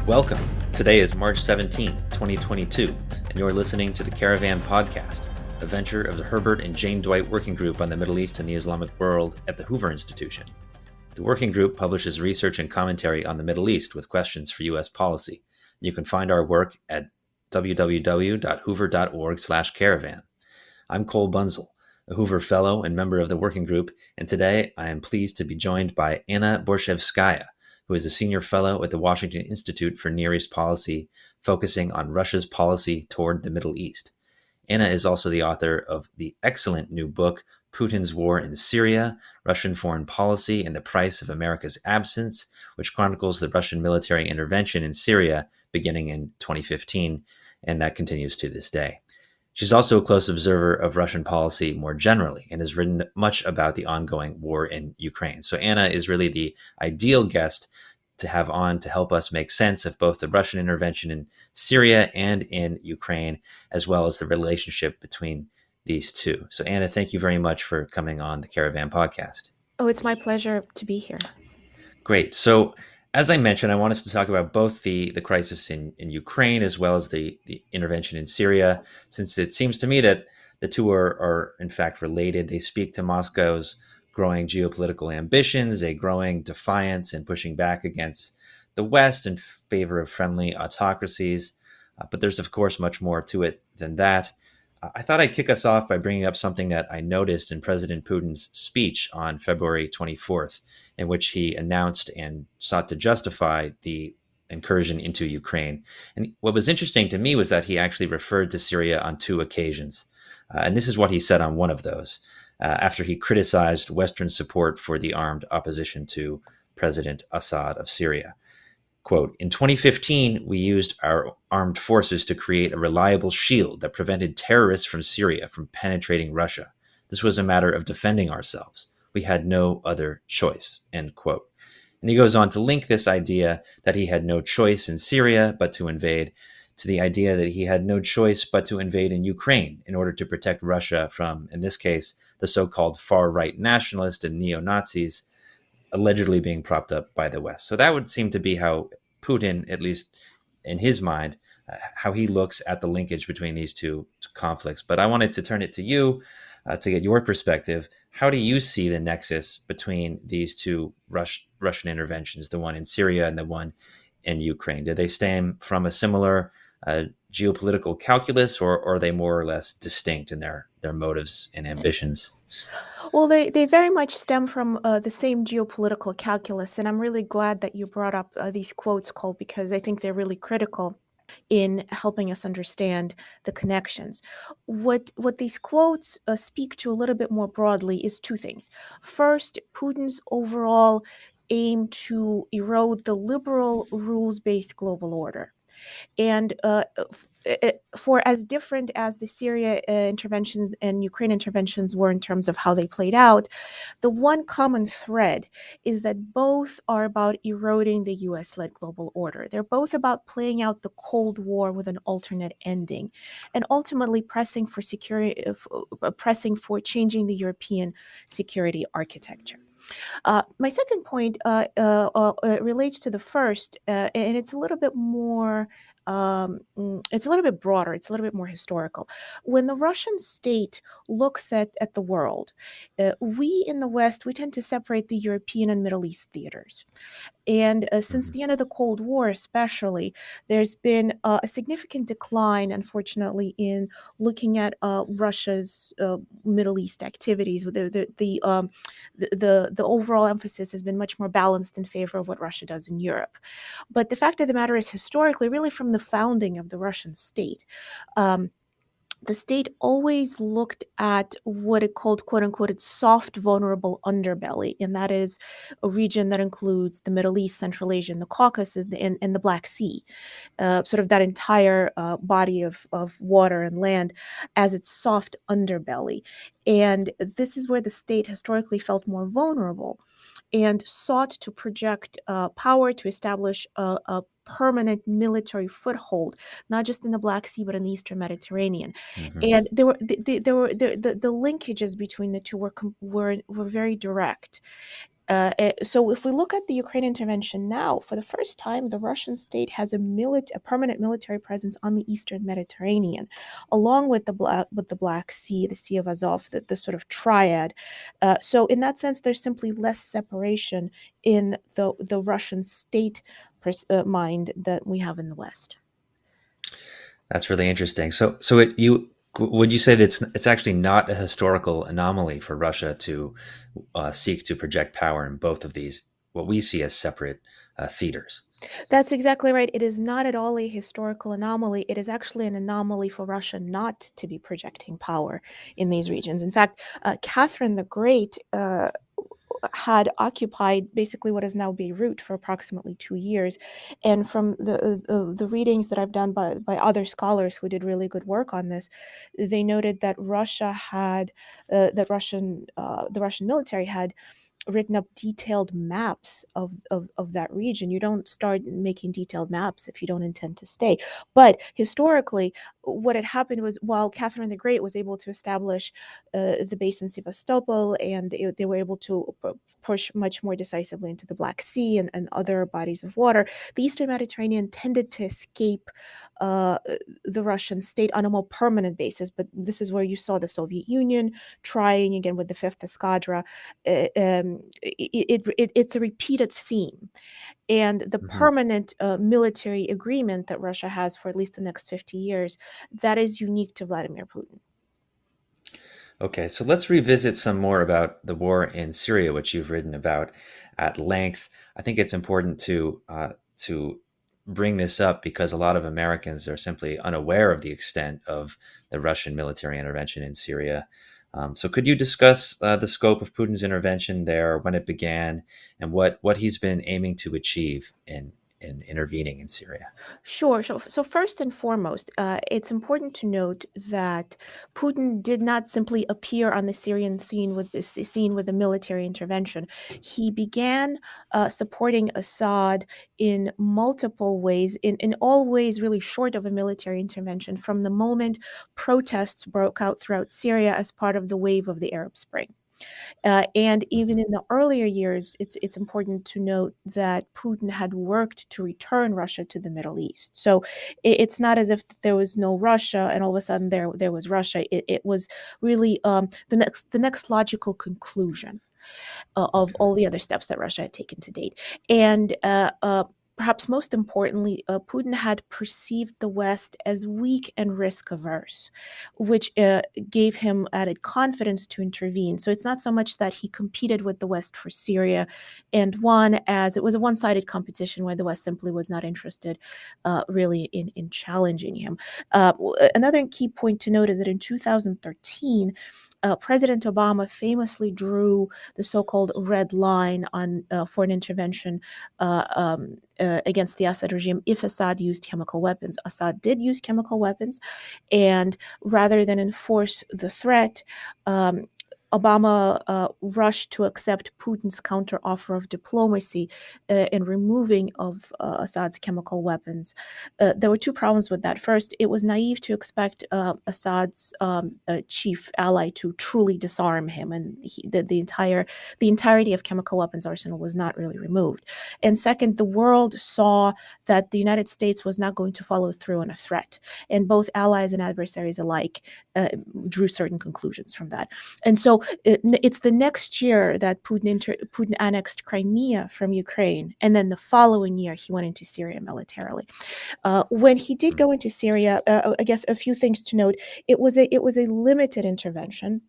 Welcome. Today is March 17th, 2022, and you're listening to the Caravan Podcast, a venture of the Herbert and Jane Dwight Working Group on the Middle East and the Islamic World at the Hoover Institution. The working group publishes research and commentary on the Middle East with questions for U.S. policy. You can find our work at www.hoover.org/caravan. I'm Cole Bunzel, a Hoover Fellow and member of the working group, and today I am pleased to be joined by Anna Borshchevskaya, who is a senior fellow at the Washington Institute for Near East Policy, focusing on Russia's policy toward the Middle East. Anna is also the author of the excellent new book, Putin's War in Syria, Russian Foreign Policy and the Price of America's Absence, which chronicles the Russian military intervention in Syria beginning in 2015, and that continues to this day. She's also a close observer of Russian policy more generally and has written much about the ongoing war in Ukraine. So Anna is really the ideal guest to have on to help us make sense of both the Russian intervention in Syria and in Ukraine, as well as the relationship between these two. So Anna, thank you very much for coming on the Caravan Podcast. Oh, it's my pleasure to be here. Great. So as I mentioned, I want us to talk about both the crisis in Ukraine as well as the intervention in Syria, since it seems to me that the two are in fact related. They speak to Moscow's growing geopolitical ambitions, a growing defiance and pushing back against the West in favor of friendly autocracies. But there's, of course, much more to it than that. I thought I'd kick us off by bringing up something that I noticed in President Putin's speech on February 24th, in which he announced and sought to justify the incursion into Ukraine. And what was interesting to me was that he actually referred to Syria on two occasions. And this is what he said on one of those, after he criticized Western support for the armed opposition to President Assad of Syria. Quote, in 2015, we used our armed forces to create a reliable shield that prevented terrorists from Syria from penetrating Russia. This was a matter of defending ourselves. We had no other choice, end quote. And he goes on to link this idea that he had no choice in Syria but to invade to the idea that he had no choice but to invade in Ukraine in order to protect Russia from, in this case, the so-called far-right nationalists and neo-Nazis allegedly being propped up by the West. So that would seem to be how Putin, at least in his mind, how he looks at the linkage between these two conflicts. But I wanted to turn it to you to get your perspective. How do you see the nexus between these two Russian interventions, the one in Syria and the one in Ukraine? Do they stem from a similar geopolitical calculus, or are they more or less distinct in their motives and ambitions? Well, they very much stem from the same geopolitical calculus, and I'm really glad that you brought up these quotes, Cole, because I think they're really critical in helping us understand the connections. What these quotes speak to a little bit more broadly is two things. First, Putin's overall aim to erode the liberal rules-based global order. And for as different as the Syria interventions and Ukraine interventions were in terms of how they played out, the one common thread is that both are about eroding the US-led global order. They're both about playing out the Cold War with an alternate ending, and ultimately pressing for changing the European security architecture. My second point relates to the first, and it's a little bit more. It's a little bit broader. It's a little bit more historical. When the Russian state looks at the world, we in the West, we tend to separate the European and Middle East theaters. And since the end of the Cold War, especially, there's been a significant decline, unfortunately, in looking at Russia's Middle East activities. The overall emphasis has been much more balanced in favor of what Russia does in Europe. But the fact of the matter is, historically, really from the founding of the Russian state, the state always looked at what it called, quote unquote, its soft, vulnerable underbelly. And that is a region that includes the Middle East, Central Asia, and the Caucasus, and the Black Sea, sort of that entire body of water and land as its soft underbelly. And this is where the state historically felt more vulnerable and sought to project power to establish a permanent military foothold, not just in the Black Sea, but in the Eastern Mediterranean. And there were the linkages between the two were very direct. So if we look at the Ukraine intervention now, for the first time, the Russian state has a permanent military presence on the Eastern Mediterranean, along with the Black Sea, the Sea of Azov, the sort of triad. So in that sense, there's simply less separation in the Russian state mind that we have in the West. That's really interesting. So you would you say that it's actually not a historical anomaly for Russia to seek to project power in both of these what we see as separate theaters? That's exactly right. It is not at all a historical anomaly. It is actually an anomaly for Russia not to be projecting power in these regions. In fact, Catherine the Great had occupied basically what is now Beirut for approximately 2 years. And from the readings that I've done by other scholars who did really good work on this, they noted that the Russian military had written up detailed maps of that region. You don't start making detailed maps if you don't intend to stay. But historically, what had happened was while Catherine the Great was able to establish the base in Sevastopol and they were able to push much more decisively into the Black Sea and other bodies of water, the Eastern Mediterranean tended to escape uh, the Russian state on a more permanent basis. But this is where you saw the Soviet Union trying again with the Fifth Escadra. It's a repeated theme. And the Hmm. permanent military agreement that Russia has for at least the next 50 years, that is unique to Vladimir Putin. Okay, so let's revisit some more about the war in Syria, which you've written about at length. I think it's important to bring this up because a lot of Americans are simply unaware of the extent of the Russian military intervention in Syria. So, could you discuss the scope of Putin's intervention there, when it began, and what he's been aiming to achieve in intervening in Syria? Sure. So first and foremost, it's important to note that Putin did not simply appear on the Syrian scene with a military intervention. He began supporting Assad in multiple ways, in all ways really short of a military intervention, from the moment protests broke out throughout Syria as part of the wave of the Arab Spring. And even Mhm. in the earlier years, it's important to note that Putin had worked to return Russia to the Middle East. So it's not as if there was no Russia and all of a sudden there was Russia. It was really the next logical conclusion of Okay. all the other steps that Russia had taken to date. And perhaps most importantly, Putin had perceived the West as weak and risk averse, which gave him added confidence to intervene. So it's not so much that he competed with the West for Syria and won, as it was a one sided competition where the West simply was not interested really in challenging him. Another key point to note is that in 2013, President Obama famously drew the so-called red line on foreign intervention against the Assad regime if Assad used chemical weapons. Assad did use chemical weapons, and rather than enforce the threat, um, Obama rushed to accept Putin's counteroffer of diplomacy in removing of Assad's chemical weapons. There were two problems with that. First, it was naive to expect Assad's chief ally to truly disarm him, and the entirety of chemical weapons arsenal was not really removed. And second, the world saw that the United States was not going to follow through on a threat, and both allies and adversaries alike drew certain conclusions from that. And so it's the next year that Putin annexed Crimea from Ukraine, and then the following year he went into Syria militarily. When he did Mm. go into Syria, I guess a few things to note. It was a limited intervention.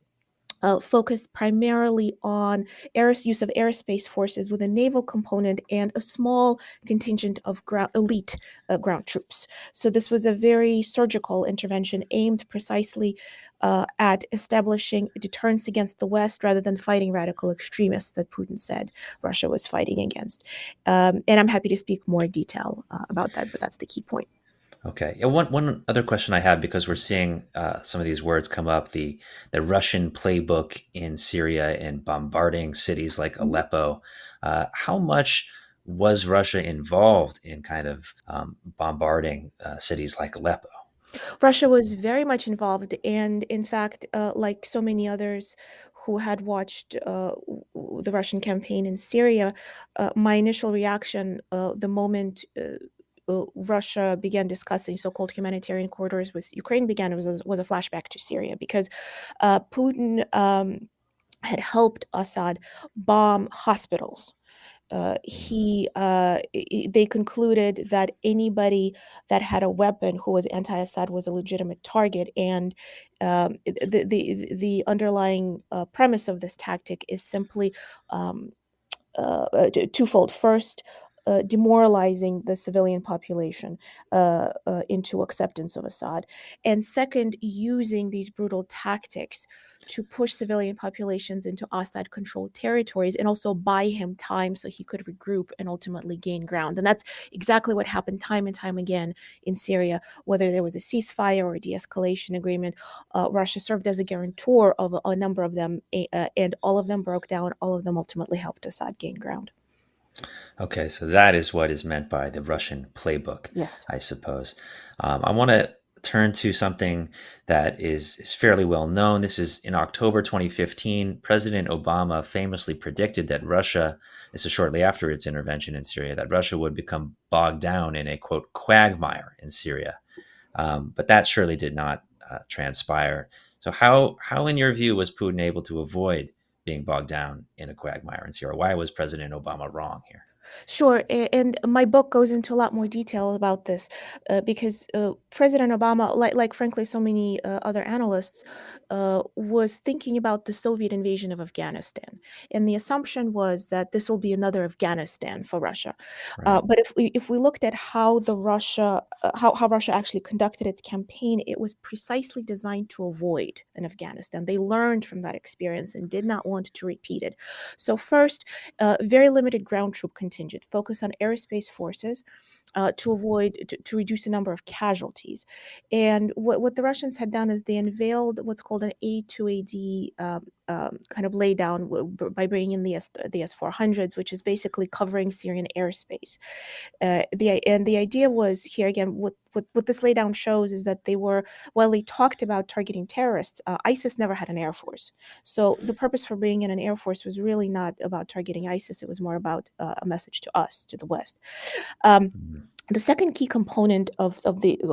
Focused primarily on use of aerospace forces with a naval component and a small contingent of elite ground troops. So this was a very surgical intervention aimed precisely at establishing deterrence against the West rather than fighting radical extremists that Putin said Russia was fighting against. And I'm happy to speak more detail about that, but that's the key point. Okay. Yeah, one other question I have, because we're seeing some of these words come up, the Russian playbook in Syria and bombarding cities like Mhm. Aleppo. How much was Russia involved in kind of bombarding cities like Aleppo? Russia was very much involved, and in fact, like so many others who had watched the Russian campaign in Syria, my initial reaction the moment Russia began discussing so-called humanitarian corridors with Ukraine began was a flashback to Syria, because Putin had helped Assad bomb hospitals. They concluded that anybody that had a weapon who was anti-Assad was a legitimate target, and the underlying premise of this tactic is simply um, twofold. First, demoralizing the civilian population into acceptance of Assad, and second, using these brutal tactics to push civilian populations into Assad-controlled territories and also buy him time so he could regroup and ultimately gain ground. And that's exactly what happened time and time again in Syria. Whether there was a ceasefire or a de-escalation agreement, Russia served as a guarantor of a number of them, and all of them broke down. All of them ultimately helped Assad gain ground. Okay, so that is what is meant by the Russian playbook, Yes. I suppose. I want to turn to something that is fairly well known. This is in October 2015. President Obama famously predicted that Russia, this is shortly after its intervention in Syria, that Russia would become bogged down in a, quote, quagmire in Syria. But that surely did not transpire. So how, in your view, was Putin able to avoid being bogged down in a quagmire in Syria? Why was President Obama wrong here? Sure, and my book goes into a lot more detail about this, because President Obama, like frankly so many other analysts, was thinking about the Soviet invasion of Afghanistan, and the assumption was that this will be another Afghanistan for Russia. Right. But if we looked at how Russia actually conducted its campaign, it was precisely designed to avoid an Afghanistan. They learned from that experience and did not want to repeat it. So first, very limited ground troop contingent, focus on aerospace forces to reduce the number of casualties. And what the Russians had done is they unveiled what's called an A2AD kind of laydown by bringing in the S-400s, which is basically covering Syrian airspace. The idea was here again. What this laydown shows is that while they talked about targeting terrorists, ISIS never had an air force. So the purpose for bringing in an air force was really not about targeting ISIS. It was more about a message to us, to the West. Um, Mhm. the second key component of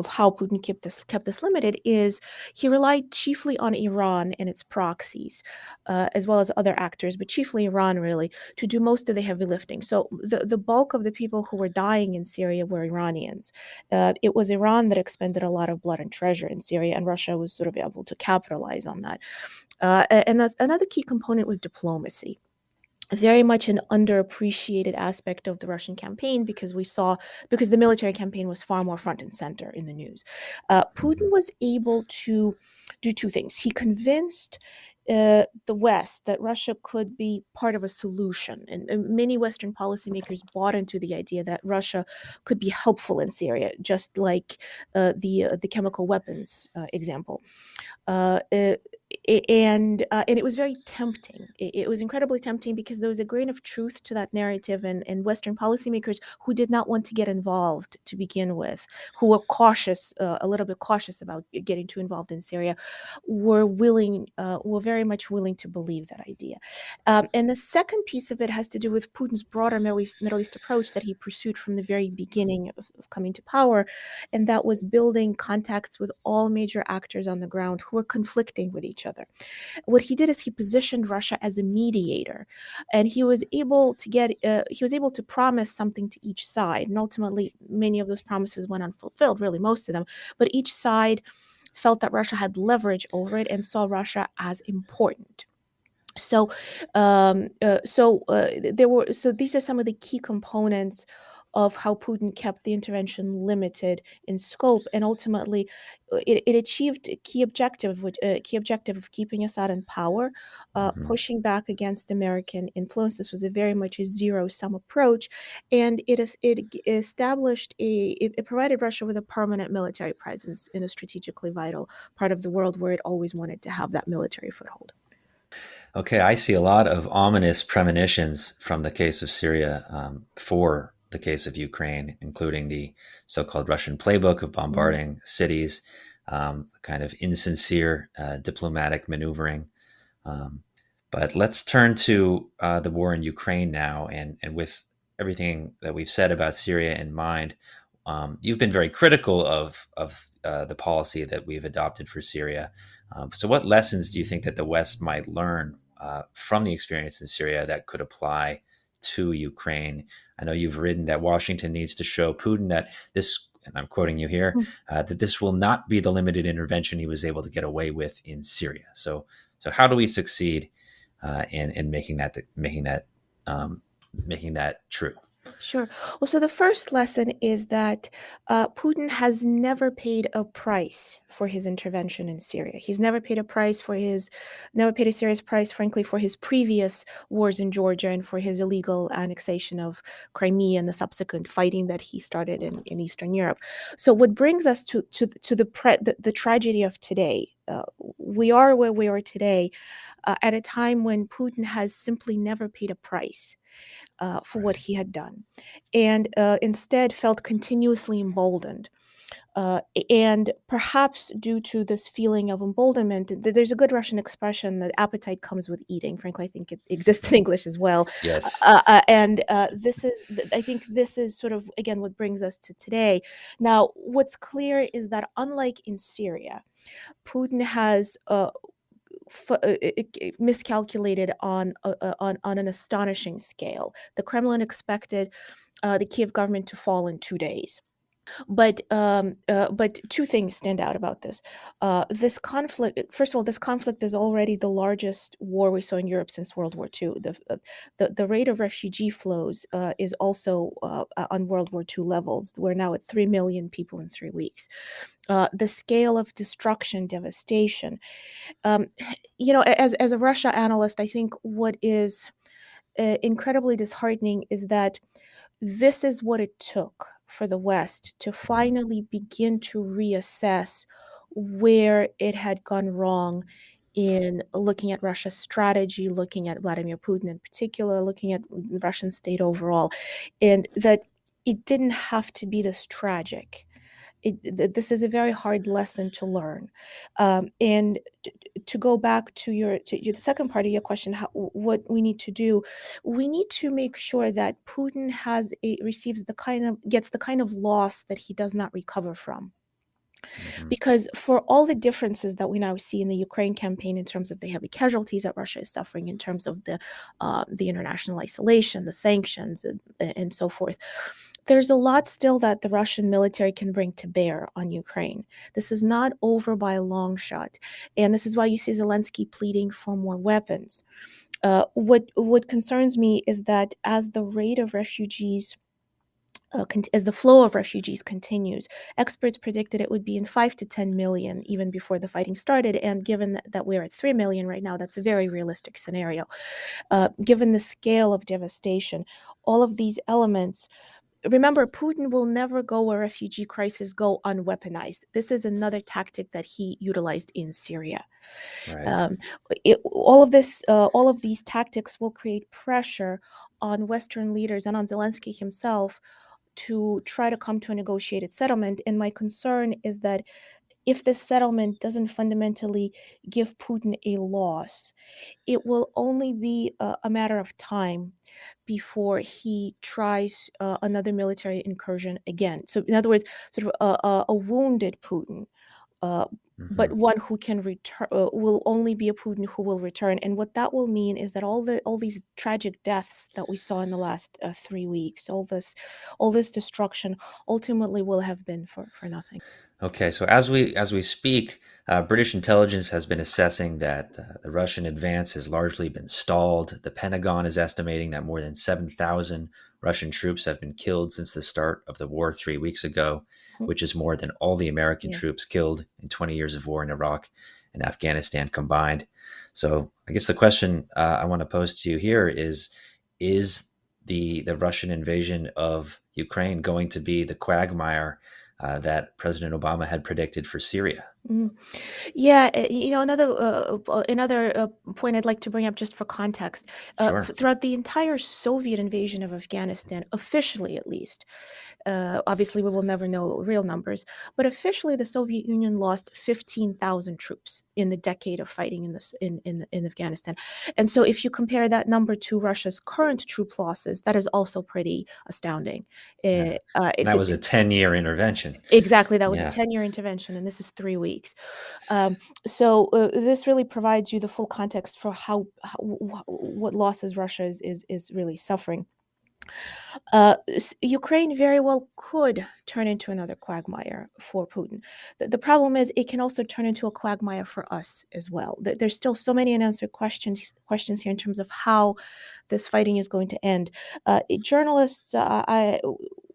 how Putin kept this limited is he relied chiefly on Iran and its proxies, as well as other actors, but chiefly Iran really, to do most of the heavy lifting. So the bulk of the people who were dying in Syria were Iranians. It was Iran that expended a lot of blood and treasure in Syria, and Russia was sort of able to capitalize on that. And another key component was diplomacy, very much an underappreciated aspect of the Russian campaign, because the military campaign was far more front and center in the news. Putin Mhm. was able to do two things. He convinced the West that Russia could be part of a solution, and many Western policymakers bought into the idea that Russia could be helpful in Syria, just like the chemical weapons example. Uh, uh, and it was very tempting. It was incredibly tempting because there was a grain of truth to that narrative, and Western policymakers who did not want to get involved to begin with, who were cautious, a little bit cautious about getting too involved in Syria, were very much willing to believe that idea. And the second piece of it has to do with Putin's broader Middle East approach that he pursued from the very beginning of coming to power, and that was building contacts with all major actors on the ground who were conflicting with each other. What he did is he positioned Russia as a mediator, and he was able to promise something to each side, and ultimately many of those promises went unfulfilled, really most of them, but each side felt that Russia had leverage over it and saw Russia as important. So, these are some of the key components of how Putin kept the intervention limited in scope, and ultimately, it achieved a key objective of keeping Assad in power, Mhm. pushing back against American influence. This was a very much a zero sum approach, and it provided Russia with a permanent military presence in a strategically vital part of the world where it always wanted to have that military foothold. Okay, I see a lot of ominous premonitions from the case of Syria for the case of Ukraine, including the so called Russian playbook of Mm. bombarding cities, kind of insincere diplomatic maneuvering. Um, But let's turn to the war in Ukraine now, and with everything that we've said about Syria in mind, you've been very critical of the policy that we've adopted for Syria. So, what lessons do you think that the West might learn from the experience in Syria that could apply to Ukraine? I know you've written that Washington needs to show Putin that this, and I'm quoting you here, that this will not be the limited intervention he was able to get away with in Syria. So how do we succeed in making that true? Sure. Well, so the first lesson is that Putin has never paid a price for his intervention in Syria. He's never paid a serious price, frankly, for his previous wars in Georgia and for his illegal annexation of Crimea and the subsequent fighting that he started in Eastern Europe. So, what brings us to the tragedy of today? We are where we are today at a time when Putin has simply never paid a price for what Right. he had done, and instead felt continuously emboldened. And perhaps due to this feeling of emboldenment, there's a good Russian expression that appetite comes with eating. Frankly, I think it exists in English as well. Yes. And I think this is sort of, again, what brings us to today. Now, what's clear is that unlike in Syria, Putin has miscalculated on an astonishing scale. The Kremlin expected the Kiev government to fall in 2 days. But two things stand out about this. This conflict, first of all, this conflict is already the largest war we saw in Europe since World War II. The rate of refugee flows is also on World War II levels. We're now at 3 million people in 3 weeks. The scale of destruction, devastation. Um, as a Russia analyst, I think what is incredibly disheartening is that this is what it took for the West to Mhm. finally begin to reassess where it had gone wrong in looking at Russia's strategy, looking at Vladimir Putin in particular, looking at the Russian state overall, and that it didn't have to be this tragic. This is a very hard lesson to learn. And to go back to the second part of your question, what we need to do, we need to make sure that Putin gets the kind of loss that he does not recover from. Mhm. Because for all the differences that we now see in the Ukraine campaign in terms of the heavy casualties that Russia is suffering, in terms of the international isolation, the sanctions, and so forth, there's a lot still that the Russian military can bring to bear on Ukraine. This is not over by a long shot. And this is why you see Zelensky pleading for more weapons. What concerns me is that as the rate of refugees as the flow of refugees continues, experts predicted it would be in 5 to 10 million even before the fighting started. And given that we're at 3 million right now, that's a very realistic scenario. Given the scale of devastation, all of these elements. Remember, Putin will never go where refugee crises go unweaponized. This is another tactic that he utilized in Syria. Right. Um, all of these tactics will create pressure on Western leaders and on Zelensky himself to try to come to a negotiated settlement. And my concern is that if this settlement doesn't fundamentally give Putin a loss, it will only be a matter of time before he tries another military incursion again. So, in other words, sort of a wounded Putin, uh, but Mhm. one who can return will only be a Putin who will return. And what that will mean is that all these tragic deaths that we saw in the last 3 weeks, all this destruction, ultimately will have been for nothing. Okay, so as we speak, British intelligence has been assessing that the Russian advance has largely been stalled. The Pentagon is estimating that more than 7,000 Russian troops have been killed since the start of the war 3 weeks ago, Mhm. which is more than all the American Yeah. troops killed in 20 years of war in Iraq and Afghanistan combined. So I guess the question I want to pose to you here is the Russian invasion of Ukraine going to be the quagmire that President Obama had predicted for Syria? Mhm. Yeah, another point I'd like to bring up just for context. Sure. Throughout the entire Soviet invasion of Afghanistan, officially at least, obviously, we will never know real numbers, but officially, the Soviet Union lost 15,000 troops in the decade of fighting in Afghanistan. And so, if you compare that number to Russia's current troop losses, that is also pretty astounding. Yeah. And that was a 10-year intervention. Exactly, that was a Yeah. 10-year intervention, and this is 3 weeks. So this really provides you the full context for what losses Russia is really suffering. Ukraine very well could turn into another quagmire for Putin. The problem is it can also turn into a quagmire for us as well. There's still so many unanswered questions here in terms of how this fighting is going to end. Journalists,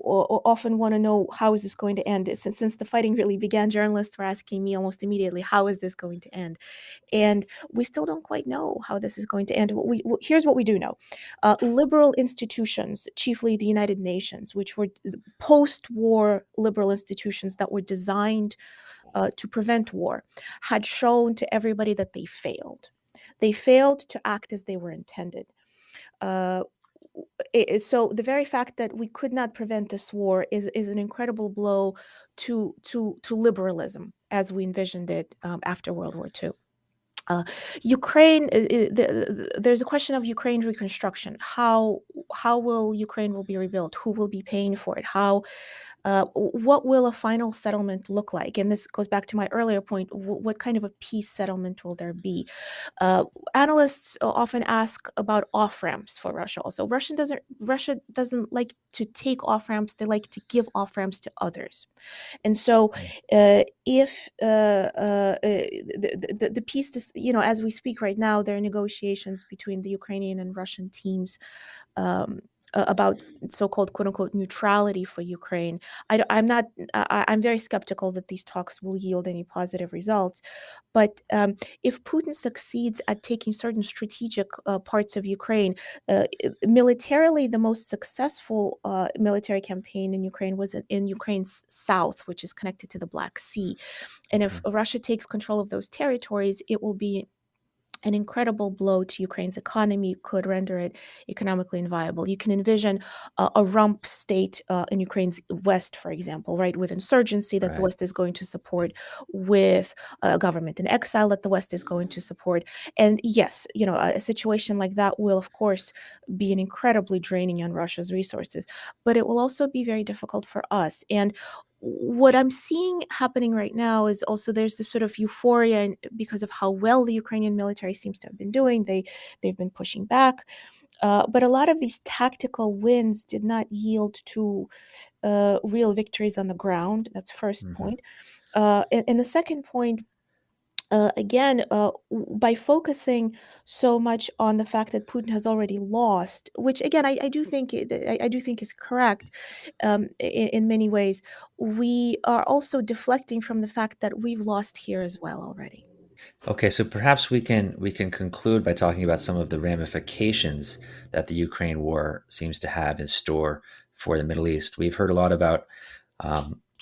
often want to know how is this going to end. Since the fighting really began, journalists were asking me almost immediately, how is this going to end? And we still don't quite know how this is going to end. Here's what we do know. Liberal institutions, chiefly the United Nations, which were post-war liberal institutions that were designed to prevent war, had shown to everybody that they failed. They failed to act as they were intended. Uh, so the very fact that we could not prevent this war is an incredible blow to liberalism as we envisioned it after World War II. Uh, Ukraine, there's a question of Ukraine reconstruction. How will Ukraine will be rebuilt? Who will be paying for it? What will a final settlement look like? And this goes back to my earlier point. What kind of a peace settlement will there be? Uh, Analysts often ask about off ramps for Russia. Also, Russia doesn't like to take off ramps. They like to give off ramps to others. And so, Mm. if the peace, as we speak right now, there are negotiations between the Ukrainian and Russian teams um, about so-called "quote unquote" neutrality for Ukraine. I'm not. I'm very skeptical that these talks will yield any positive results. But if Putin succeeds at taking certain strategic parts of Ukraine, militarily, the most successful military campaign in Ukraine was in Ukraine's south, which is connected to the Black Sea. And if Mhm. Russia takes control of those territories, it will be an incredible blow to Ukraine's economy, could render it economically inviable. You can envision a rump state in Ukraine's west, for example, right, with insurgency that the Right. West is going to support, with a government in exile that the West is going to support. And yes, a situation like that will, of course, be an incredibly draining on Russia's resources, but it will also be very difficult for us. And what I'm seeing happening right now is also there's this sort of euphoria because of how well the Ukrainian military seems to have been doing. They've been pushing back, but a lot of these tactical wins did not yield to real victories on the ground. That's first Hmm. point. And the second point, again, by focusing so much on the fact that Putin has already lost, which again I do think I do think is correct in many ways, we are also deflecting from the fact that we've lost here as well already. Okay, so perhaps we can conclude by talking about some of the ramifications that the Ukraine war seems to have in store for the Middle East. We've heard a lot about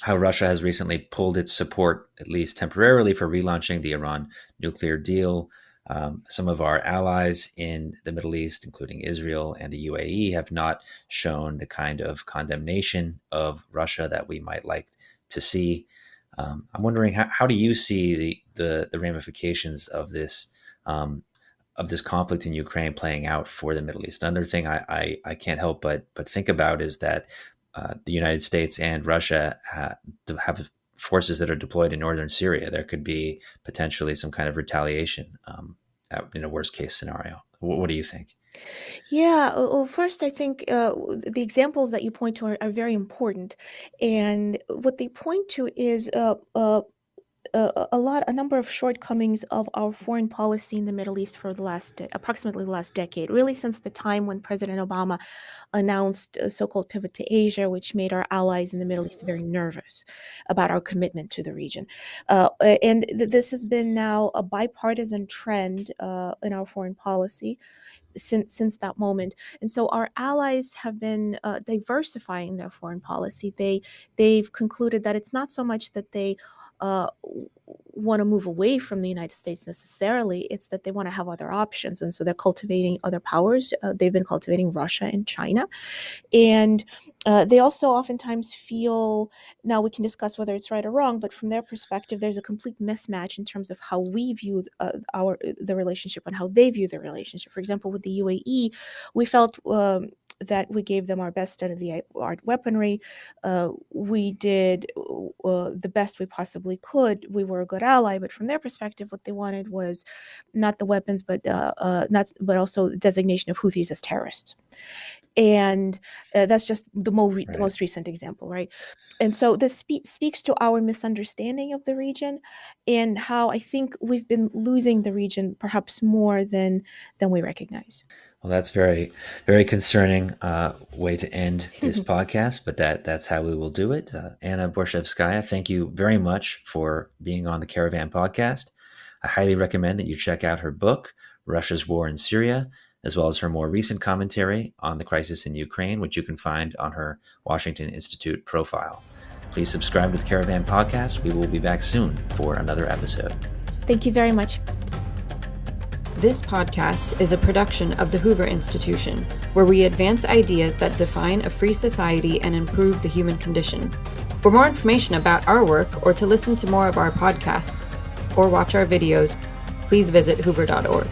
how Russia has recently pulled its support, at least temporarily, for relaunching the Iran nuclear deal. Some of our allies in the Middle East, including Israel and the UAE, have not shown the kind of condemnation of Russia that we might like to see. I'm wondering how do you see the ramifications of this conflict in Ukraine playing out for the Middle East? Another thing I can't help but think about is that the United States and Russia have forces that are deployed in northern Syria. There could be potentially some kind of retaliation in a worst case scenario. What do you think? Yeah, well, first, I think the examples that you point to are very important. And what they point to is a number of shortcomings of our foreign policy in the Middle East for approximately the last decade, really since the time when President Obama announced a so-called pivot to Asia, which made our allies in the Middle East very nervous about our commitment to the region. This has been now a bipartisan trend in our foreign policy since that moment. And so our allies have been diversifying their foreign policy. They've concluded that it's not so much that they want to move away from the United States necessarily. It's that they want to have other options. And so they're cultivating other powers. They've been cultivating Russia and China. And they also oftentimes feel, now we can discuss whether it's right or wrong, but from their perspective, there's a complete mismatch in terms of how we view the relationship and how they view the relationship. For example, with the UAE, we felt that we gave them our best state-of-the-art weaponry. We did the best we possibly could. We were a good ally, but from their perspective, what they wanted was not the weapons, but also the designation of Houthis as terrorists. And that's just the most recent example, right? And so this speaks to our misunderstanding of the region and how I think we've been losing the region perhaps more than we recognize. Well, that's very, very concerning way to end this podcast, but that's how we will do it. Anna Borshchevskaya, thank you very much for being on the Caravan Podcast. I highly recommend that you check out her book, Russia's War in Syria, as well as her more recent commentary on the crisis in Ukraine, which you can find on her Washington Institute profile. Please subscribe to the Caravan Podcast. We will be back soon for another episode. Thank you very much. This podcast is a production of the Hoover Institution, where we advance ideas that define a free society and improve the human condition. For more information about our work, or to listen to more of our podcasts, or watch our videos, please visit hoover.org.